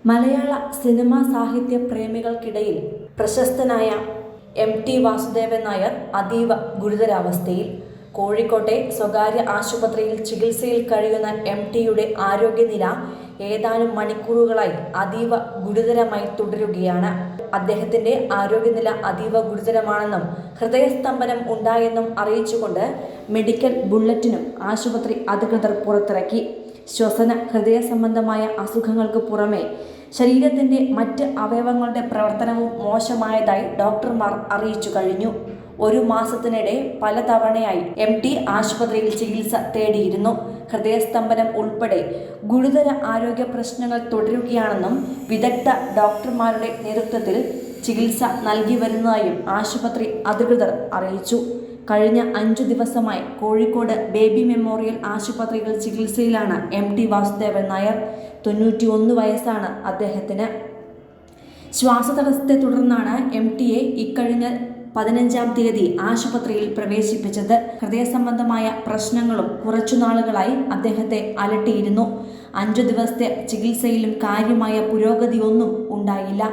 മലയാള cinema സാഹിത്യ പ്രേമികൾക്കിടയിൽ പ്രശസ്തനായ MT Vasudevan Nair അതീവ ഗുരുതരാവസ്ഥയിൽ. കോഴിക്കോട്ടെ സ്വകാര്യ ആശുപത്രിയിൽ ചികിത്സയിൽ കഴിയുന്ന MTയുടെ ആരോഗ്യനില ഏതാനും മണിക്കൂറുകളായി അതീവ ഗുരുതരമായി തുടരുകയാണ്. അദ്ദേഹത്തിന്റെ ആരോഗ്യനില അതീവ ഗുരുതരമാണെന്നും ഹൃദയസ്തംഭനം ഉണ്ടായെന്നും അറിയിച്ചുകൊണ്ട് മെഡിക്കൽ ബുള്ളറ്റിനും ആശുപത്രി അധികൃതർ പുറത്തിറക്കി. ശ്വസന ഹൃദയ സംബന്ധമായ അസുഖങ്ങൾക്ക് പുറമെ ശരീരത്തിന്റെ മറ്റ് അവയവങ്ങളുടെ പ്രവർത്തനവും മോശമായതായി ഡോക്ടർമാർ അറിയിച്ചു കഴിഞ്ഞു. ഒരു മാസത്തിനിടെ പലതവണയായി MT ആശുപത്രിയിൽ ചികിത്സ തേടിയിരുന്നു. ഹൃദയസ്തംഭനം ഉൾപ്പെടെ ഗുരുതര ആരോഗ്യ പ്രശ്നങ്ങൾ തുടരുകയാണെന്നും വിദഗ്ധ ഡോക്ടർമാരുടെ നേതൃത്വത്തിൽ ചികിത്സ നൽകി വരുന്നതായും ആശുപത്രി അധികൃതർ അറിയിച്ചു. കഴിഞ്ഞ 5 ദിവസമായി കോഴിക്കോട് ബേബി മെമ്മോറിയൽ ആശുപത്രിയിൽ ചികിത്സയിലാണ് MT വാസുദേവൻ നായർ. 91 വയസ്സാണ് അദ്ദേഹത്തിന്. ശ്വാസതടസ്സത്തെ തുടർന്നാണ് MTയെ ഇക്കഴിഞ്ഞ 15-ാം തീയതി ആശുപത്രിയിൽ പ്രവേശിപ്പിച്ചത്. ഹൃദയ സംബന്ധമായ പ്രശ്നങ്ങളും കുറച്ചുനാളുകളായി അദ്ദേഹത്തെ അലട്ടിയിരുന്നു. 5 ദിവസത്തെ ചികിത്സയിലും കാര്യമായ പുരോഗതിയൊന്നും ഉണ്ടായില്ല.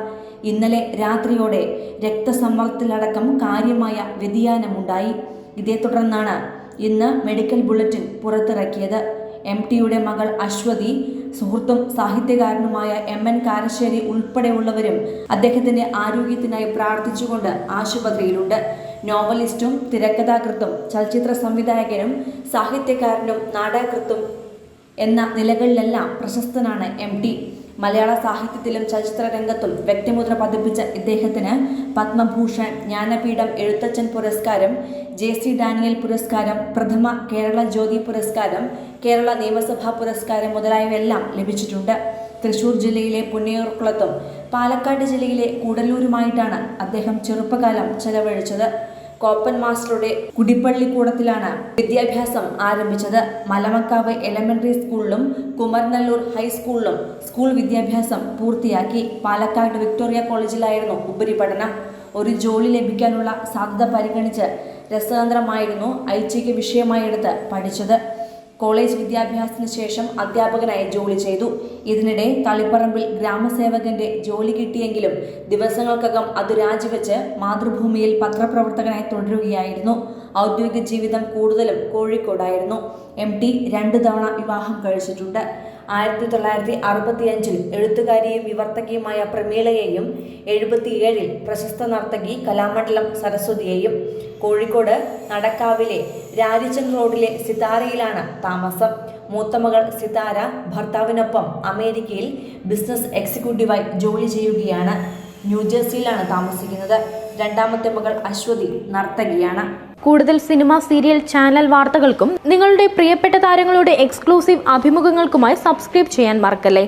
ഇന്നലെ രാത്രിയോടെ രക്തസമ്മർദ്ദത്തിലടക്കം കാര്യമായ വ്യതിയാനമുണ്ടായി. ഇതേ തുടർന്നാണ് ഇന്ന് മെഡിക്കൽ ബുള്ളറ്റിൻ പുറത്തിറക്കിയത്. MTയുടെ മകൾ അശ്വതി, സുഹൃത്തും സാഹിത്യകാരനുമായ MN കാരശ്ശേരി ഉൾപ്പെടെയുള്ളവരും അദ്ദേഹത്തിന്റെ ആരോഗ്യത്തിനായി പ്രാർത്ഥിച്ചുകൊണ്ട് ആശുപത്രിയിലുണ്ട്. നോവലിസ്റ്റും തിരക്കഥാകൃത്തും ചലച്ചിത്ര സംവിധായകനും സാഹിത്യകാരനും നാടകകൃത്തും എന്ന നിലകളിലെല്ലാം പ്രശസ്തനാണ് MT. മലയാള സാഹിത്യത്തിലും ചലച്ചിത്ര രംഗത്തും വ്യക്തിമുദ്ര പതിപ്പിച്ച ഇദ്ദേഹത്തിന് പത്മഭൂഷൺ, ജ്ഞാനപീഠം എഴുത്തച്ഛൻ പുരസ്കാരം, JC ഡാനിയൽ പുരസ്കാരം, പ്രഥമ കേരള ജ്യോതി പുരസ്കാരം, കേരള നിയമസഭാ പുരസ്കാരം മുതലായവയെല്ലാം ലഭിച്ചിട്ടുണ്ട്. തൃശൂർ ജില്ലയിലെ പുന്നയൂർക്കുളത്തും പാലക്കാട് ജില്ലയിലെ കൂടല്ലൂരുമായിട്ടാണ് അദ്ദേഹം ചെറുപ്പകാലം ചെലവഴിച്ചത്. കോപ്പൻ മാസ്റ്ററുടെ കുടിപ്പള്ളിക്കൂടത്തിലാണ് വിദ്യാഭ്യാസം ആരംഭിച്ചത്. മലമക്കാവ് എലമെന്ററി സ്കൂളിലും കുമരനല്ലൂർ ഹൈസ്കൂളിലും സ്കൂൾ വിദ്യാഭ്യാസം പൂർത്തിയാക്കി. പാലക്കാട് വിക്ടോറിയ കോളേജിലായിരുന്നു ഉപരിപഠനം. ഒരു ജോലി ലഭിക്കാനുള്ള സാധ്യത പരിഗണിച്ച് രസതന്ത്രമായിരുന്നു ഐച്ഛിക വിഷയമായി എടുത്ത് പഠിച്ചത്. കോളേജ് വിദ്യാഭ്യാസത്തിന് ശേഷം അധ്യാപകനായി ജോലി ചെയ്തു. ഇതിനിടെ തളിപ്പറമ്പിൽ ഗ്രാമസേവകന്റെ ജോലി കിട്ടിയെങ്കിലും ദിവസങ്ങൾക്കകം അത് രാജിവെച്ച് മാതൃഭൂമിയിൽ പത്രപ്രവർത്തകനായി തുടരുകയായിരുന്നു. ഔദ്യോഗിക ജീവിതം കൂടുതലും കോഴിക്കോടായിരുന്നു. MT 2 തവണ വിവാഹം കഴിച്ചിട്ടുണ്ട്. 1965 എഴുത്തുകാരിയും വിവർത്തകയുമായ പ്രമീളയെയും 77 പ്രശസ്ത നർത്തകി കലാമണ്ഡലം സരസ്വതിയെയും. കോഴിക്കോട് നടക്കാവിലെ രാരിച്ചൻ റോഡിലെ സിതാരയിലാണ് താമസം. മൂത്തമകൾ സിതാര ഭർത്താവിനൊപ്പം അമേരിക്കയിൽ ബിസിനസ് എക്സിക്യൂട്ടീവായി ജോലി ചെയ്യുകയാണ്. ന്യൂജേഴ്സിയിലാണ് താമസിക്കുന്നത്. രണ്ടാമത്തെ മകൾ അശ്വതി നർത്തകിയാണ്. കൂടുതൽ സിനിമ, സീരിയൽ, ചാനൽ വാർത്തകൾക്കും നിങ്ങളുടെ പ്രിയപ്പെട്ട താരങ്ങളുടെ എക്സ്ക്ലൂസീവ് അഭിമുഖങ്ങൾക്കുമായി സബ്സ്ക്രൈബ് ചെയ്യാൻ മറക്കല്ലേ.